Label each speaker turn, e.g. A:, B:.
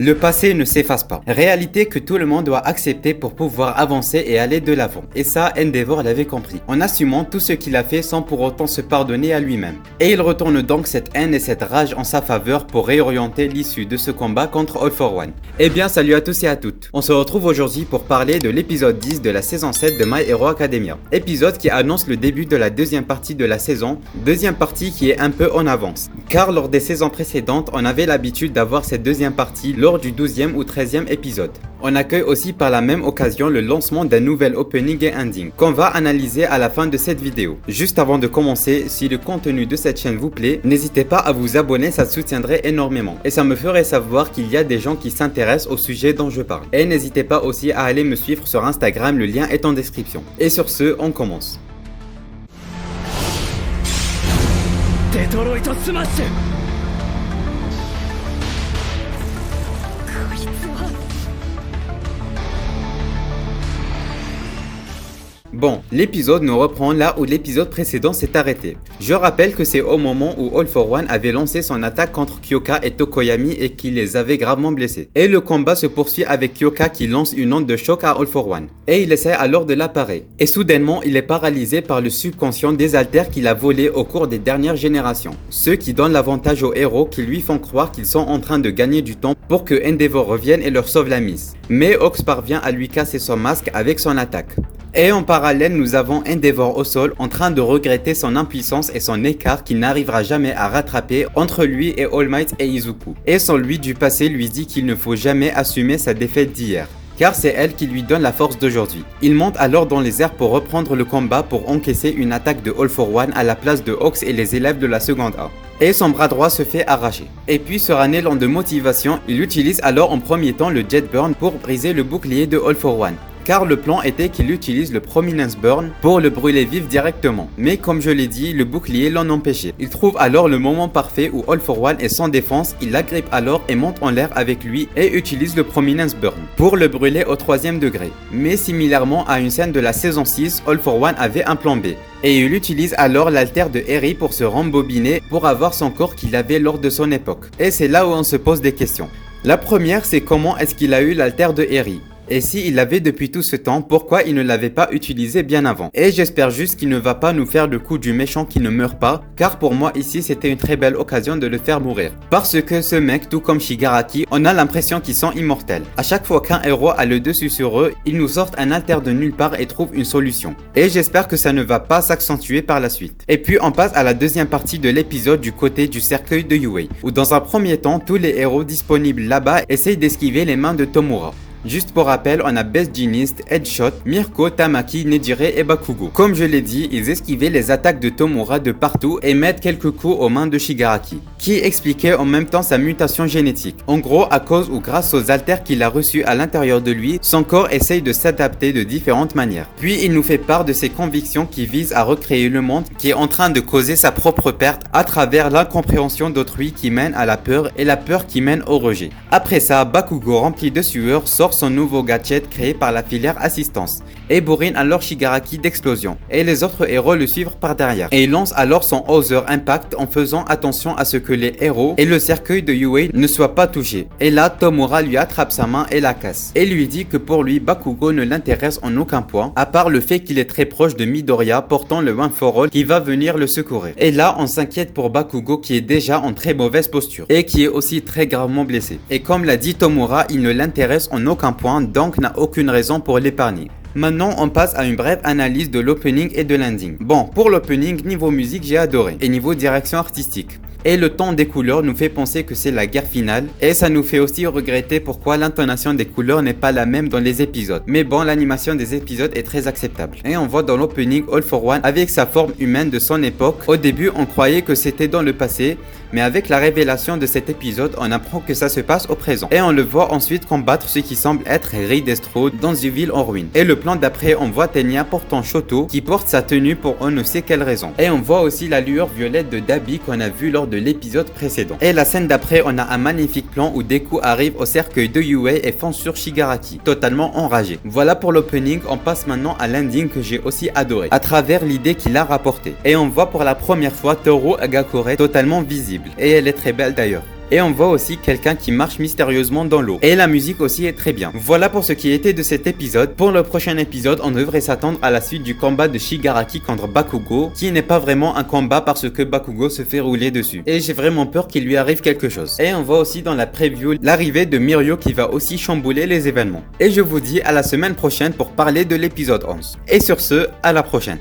A: Le passé ne s'efface pas. Réalité que tout le monde doit accepter pour pouvoir avancer et aller de l'avant. Et ça, Endeavor l'avait compris, en assumant tout ce qu'il a fait sans pour autant se pardonner à lui-même. Et il retourne donc cette haine et cette rage en sa faveur pour réorienter l'issue de ce combat contre All for One. Eh bien, salut à tous et à toutes. On se retrouve aujourd'hui pour parler de l'épisode 10 de la saison 7 de My Hero Academia. Épisode qui annonce le début de la deuxième partie de la saison, deuxième partie qui est un peu en avance. Car lors des saisons précédentes, on avait l'habitude d'avoir cette deuxième partie lors du 12e ou 13e épisode. On accueille aussi par la même occasion le lancement d'un nouvel opening et ending qu'on va analyser à la fin de cette vidéo. Juste avant de commencer, si le contenu de cette chaîne vous plaît, n'hésitez pas à vous abonner, ça soutiendrait énormément. Et ça me ferait savoir qu'il y a des gens qui s'intéressent au sujet dont je parle. Et n'hésitez pas aussi à aller me suivre sur Instagram, le lien est en description. Et sur ce, on commence. Bon, l'épisode nous reprend là où l'épisode précédent s'est arrêté. Je rappelle que c'est au moment où All for One avait lancé son attaque contre Kyoka et Tokoyami et qui les avait gravement blessés. Et le combat se poursuit avec Kyoka qui lance une onde de choc à All for One. Et il essaie alors de la parer. Et soudainement, il est paralysé par le subconscient des alters qu'il a volés au cours des dernières générations. Ceux qui donnent l'avantage aux héros qui lui font croire qu'ils sont en train de gagner du temps pour que Endeavor revienne et leur sauve la mise. Mais Ox parvient à lui casser son masque avec son attaque. Et en parallèle, nous avons Endeavor au sol en train de regretter son impuissance et son écart qu'il n'arrivera jamais à rattraper entre lui et All Might et Izuku. Et son lui du passé lui dit qu'il ne faut jamais assumer sa défaite d'hier, car c'est elle qui lui donne la force d'aujourd'hui. Il monte alors dans les airs pour reprendre le combat pour encaisser une attaque de All for One à la place de Ox et les élèves de la seconde A. Et son bras droit se fait arracher. Et puis sur un élan de motivation, il utilise alors en premier temps le Jet Burn pour briser le bouclier de All for One. Car le plan était qu'il utilise le Prominence Burn pour le brûler vif directement. Mais comme je l'ai dit, le bouclier l'en empêchait. Il trouve alors le moment parfait où All for One est sans défense, il l'agrippe alors et monte en l'air avec lui et utilise le Prominence Burn pour le brûler au 3e degré. Mais similairement à une scène de la saison 6, All for One avait un plan B. Et il utilise alors l'alter de Eri pour se rembobiner pour avoir son corps qu'il avait lors de son époque. Et c'est là où on se pose des questions. La première, c'est comment est-ce qu'il a eu l'alter de Eri ? Et s'il l'avait depuis tout ce temps, pourquoi il ne l'avait pas utilisé bien avant? Et j'espère juste qu'il ne va pas nous faire le coup du méchant qui ne meurt pas, car pour moi ici c'était une très belle occasion de le faire mourir. Parce que ce mec, tout comme Shigaraki, on a l'impression qu'ils sont immortels. À chaque fois qu'un héros a le dessus sur eux, ils nous sortent un alter de nulle part et trouvent une solution. Et j'espère que ça ne va pas s'accentuer par la suite. Et puis on passe à la deuxième partie de l'épisode du côté du cercueil de Yue, où dans un premier temps, tous les héros disponibles là-bas essayent d'esquiver les mains de Tomura. Juste pour rappel, on a Best Jeanist, Headshot, Mirko, Tamaki, Nejire et Bakugo. Comme je l'ai dit, ils esquivaient les attaques de Tomura de partout et mettent quelques coups aux mains de Shigaraki, qui expliquait en même temps sa mutation génétique. En gros, à cause ou grâce aux alters qu'il a reçus à l'intérieur de lui, son corps essaye de s'adapter de différentes manières. Puis il nous fait part de ses convictions qui visent à recréer le monde qui est en train de causer sa propre perte à travers l'incompréhension d'autrui qui mène à la peur et la peur qui mène au rejet. Après ça, Bakugo rempli de sueur sort son nouveau gadget créé par la filière assistance et bourrine alors Shigaraki d'explosion et les autres héros le suivent par derrière et il lance alors son Other Impact en faisant attention à ce que les héros et le cercueil de Yue ne soient pas touchés. Et là Tomura lui attrape sa main et la casse et lui dit que pour lui Bakugo ne l'intéresse en aucun point à part le fait qu'il est très proche de Midoriya portant le One for All qui va venir le secourir. Et là on s'inquiète pour Bakugo qui est déjà en très mauvaise posture et qui est aussi très gravement blessé. Et comme l'a dit Tomura, il ne l'intéresse en aucun point donc n'a aucune raison pour l'épargner. Maintenant on passe à une brève analyse de l'opening et de l'ending. Bon, pour l'opening, niveau musique j'ai adoré et niveau direction artistique. Et le ton des couleurs nous fait penser que c'est la guerre finale et ça nous fait aussi regretter pourquoi l'intonation des couleurs n'est pas la même dans les épisodes. Mais bon, l'animation des épisodes est très acceptable. Et on voit dans l'opening All for One avec sa forme humaine de son époque. Au début on croyait que c'était dans le passé, mais avec la révélation de cet épisode on apprend que ça se passe au présent. Et on le voit ensuite combattre ce qui semble être Rei Destro dans une ville en ruine. Et le plan d'après on voit Tenya portant Shoto qui porte sa tenue pour on ne sait quelle raison. Et on voit aussi la lueur violette de Dabi qu'on a vu lors de l'épisode précédent. Et la scène d'après, on a un magnifique plan où Deku arrive au cercueil de Yue et fonce sur Shigaraki, totalement enragé. Voilà pour l'opening, on passe maintenant à l'ending que j'ai aussi adoré, à travers l'idée qu'il a rapportée. Et on voit pour la première fois Toru Agakure totalement visible, et elle est très belle d'ailleurs. Et on voit aussi quelqu'un qui marche mystérieusement dans l'eau. Et la musique aussi est très bien. Voilà pour ce qui était de cet épisode. Pour le prochain épisode, on devrait s'attendre à la suite du combat de Shigaraki contre Bakugo, qui n'est pas vraiment un combat parce que Bakugo se fait rouler dessus. Et j'ai vraiment peur qu'il lui arrive quelque chose. Et on voit aussi dans la preview l'arrivée de Mirio qui va aussi chambouler les événements. Et je vous dis à la semaine prochaine pour parler de l'épisode 11. Et sur ce, à la prochaine.